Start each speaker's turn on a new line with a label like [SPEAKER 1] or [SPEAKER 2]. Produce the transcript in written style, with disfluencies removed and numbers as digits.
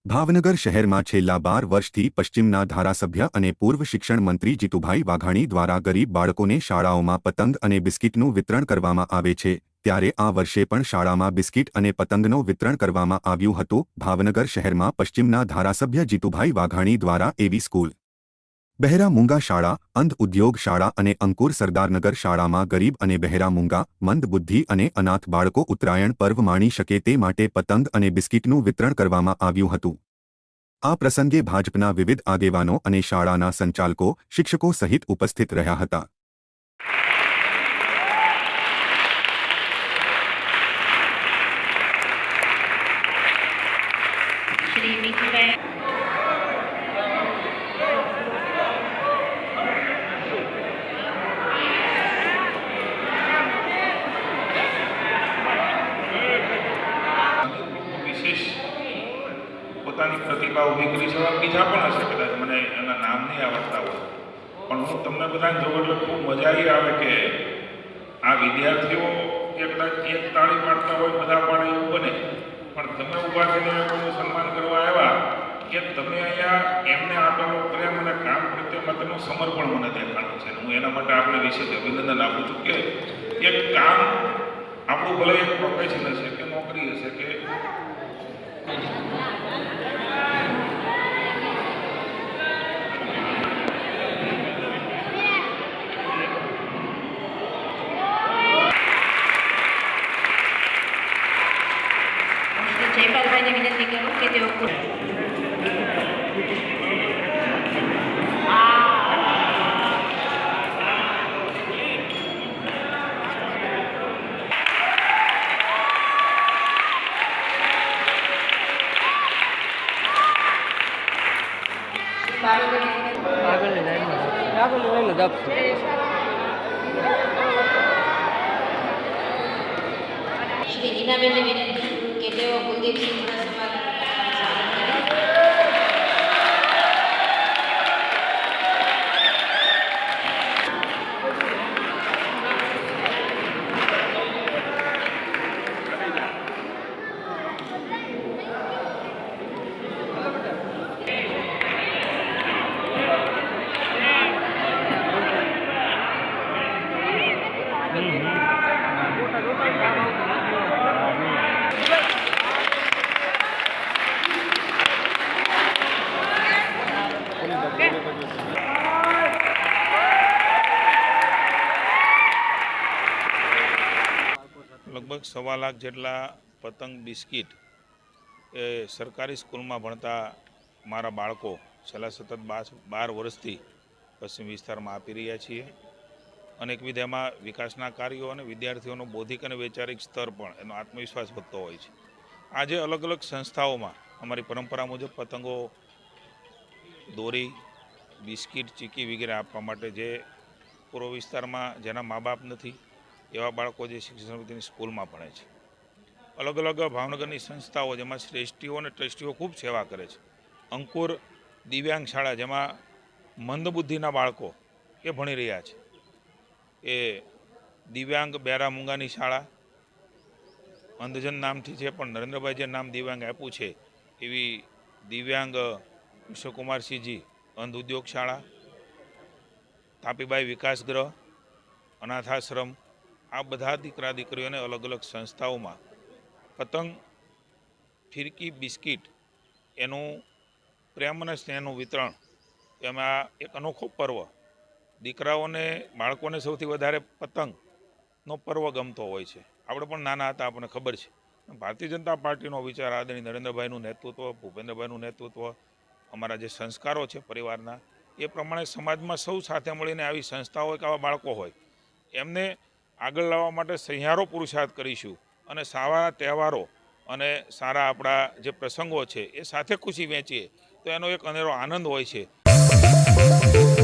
[SPEAKER 1] ભાવનગર શહેરમાં છેલ્લા 12 વર્ષથી પશ્ચિમના ધારાસભ્ય અને પૂર્વ શિક્ષણ મંત્રી જીતુભાઈ વાઘાણી દ્વારા ગરીબ બાળકોને શાળાઓમાં પતંગ અને બિસ્કિટનું વિતરણ કરવામાં આવે છે, ત્યારે આ વર્ષે પણ શાળામાં બિસ્કિટ અને પતંગનું વિતરણ કરવામાં આવ્યું હતું। ભાવનગર શહેરમાં પશ્ચિમના ધારાસભ્ય જીતુભાઈ વાઘાણી દ્વારા એવી સ્કૂલ, બહેરા મૂંગા શાળા, અંધ ઉદ્યોગ શાળા અને અંકુર સરદારનગર શાળામાં ગરીબ અને બહેરા મૂંગા, મંદ બુદ્ધિ અને અનાથ બાળકો ઉત્તરાયણ પર્વ માણી શકે તે માટે પતંગ અને બિસ્કિટનું વિતરણ કરવામાં આવ્યું હતું। આ પ્રસંગે ભાજપના વિવિધ આગેવાનો અને શાળાના સંચાલકો, શિક્ષકો સહિત ઉપસ્થિત રહ્યા હતા।
[SPEAKER 2] પોતાની પ્રતિભા ઊભી કરી છે। બીજા પણ હશે, કદાચ મને એના નામ નહીં આવડતા હોય, પણ હું તમને બધાને જોઉં એટલે ખૂબ મજા આવે કે આ વિદ્યાર્થીઓ કે કદાચ એક તાળી પાડતા હોય, બધા પાડે એવું બને, પણ તમે ઊભા થઈને કોઈનું સન્માન કરવા આવ્યા કે તમે અહીંયા એમને આપેલો પ્રેમ અને કામ પ્રત્યે માટેનું સમર્પણ મને દેખાડું છે। હું એના માટે આપણે વિશેષ અભિનંદન આપું છું કે એક કામ આપણું ભલે એક પ્રોફેશન હશે કે નોકરી હશે કે
[SPEAKER 3] જયપાલભાઈને વિનંતી કરું કે તેઓ શ્રી નીનાબેનને વિનંતી કે તેઓ કુલદીપસિંહ
[SPEAKER 2] લગભગ 1.25 લાખ જેટલા પતંગ બિસ્કિટ એ સરકારી સ્કૂલમાં ભણતા મારા બાળકો છેલ્લા સતત 12 વર્ષથી પશ્ચિમ વિસ્તારમાં આપી રહ્યા છીએ। અનેકવિધ એમાં વિકાસના કાર્યો અને વિદ્યાર્થીઓનો બૌદ્ધિક અને વૈચારિક સ્તર પણ એનો આત્મવિશ્વાસ વધતો હોય છે। આજે અલગ અલગ સંસ્થાઓમાં અમારી પરંપરા મુજબ પતંગો, દોરી, બિસ્કિટ, ચીકી વગેરે આપવા માટે જે પૂર્વ વિસ્તારમાં જેના મા બાપ નથી એવા બાળકો જે શિક્ષણ સમિતિની સ્કૂલમાં ભણે છે। અલગ અલગ ભાવનગરની સંસ્થાઓ જેમાં શ્રેષ્ઠીઓ અને ટ્રસ્ટીઓ ખૂબ સેવા કરે છે। અંકુર દિવ્યાંગ શાળા જેમાં મંદબુદ્ધિના બાળકો એ ભણી રહ્યા છે, એ દિવ્યાંગ બહેરા મૂંગાની શાળા અંધજન નામથી છે, પણ નરેન્દ્રભાઈ જે નામ દિવ્યાંગ આપ્યું છે એવી દિવ્યાંગ કૃષ્ણકુમારસિંહજી અંધ ઉદ્યોગ શાળા, તાપીબાઈ વિકાસ ગૃહ, અનાથાશ્રમ, આ બધા દીકરા દીકરીઓને અલગ અલગ સંસ્થાઓમાં પતંગ, ફિરકી, બિસ્કિટ એનું પ્રેમ અને સ્નેહનું વિતરણ, એમાં એક અનોખો પર્વ, દીકરાઓને બાળકોને સૌથી વધારે પતંગનો પર્વ ગમતો હોય છે। આપણે પણ નાના હતા, આપણને ખબર છે। ભારતીય જનતા પાર્ટીનો વિચાર આદરણીય નરેન્દ્રભાઈનું નેતૃત્વ, ભૂપેન્દ્રભાઈનું નેતૃત્વ, અમારા જે સંસ્કારો છે પરિવારના, એ પ્રમાણે સમાજમાં સૌ સાથે મળીને આવી સંસ્થાઓ હોય કે આવા બાળકો હોય એમને આગળ લાવવા માટે સહિયારો પુરુષાર્થ કરીશું અને સારા તહેવારો અને સારા આપણા જે પ્રસંગો છે એ સાથે ખુશી વહેંચીએ તો એનો એક અનેરો આનંદ હોય છે।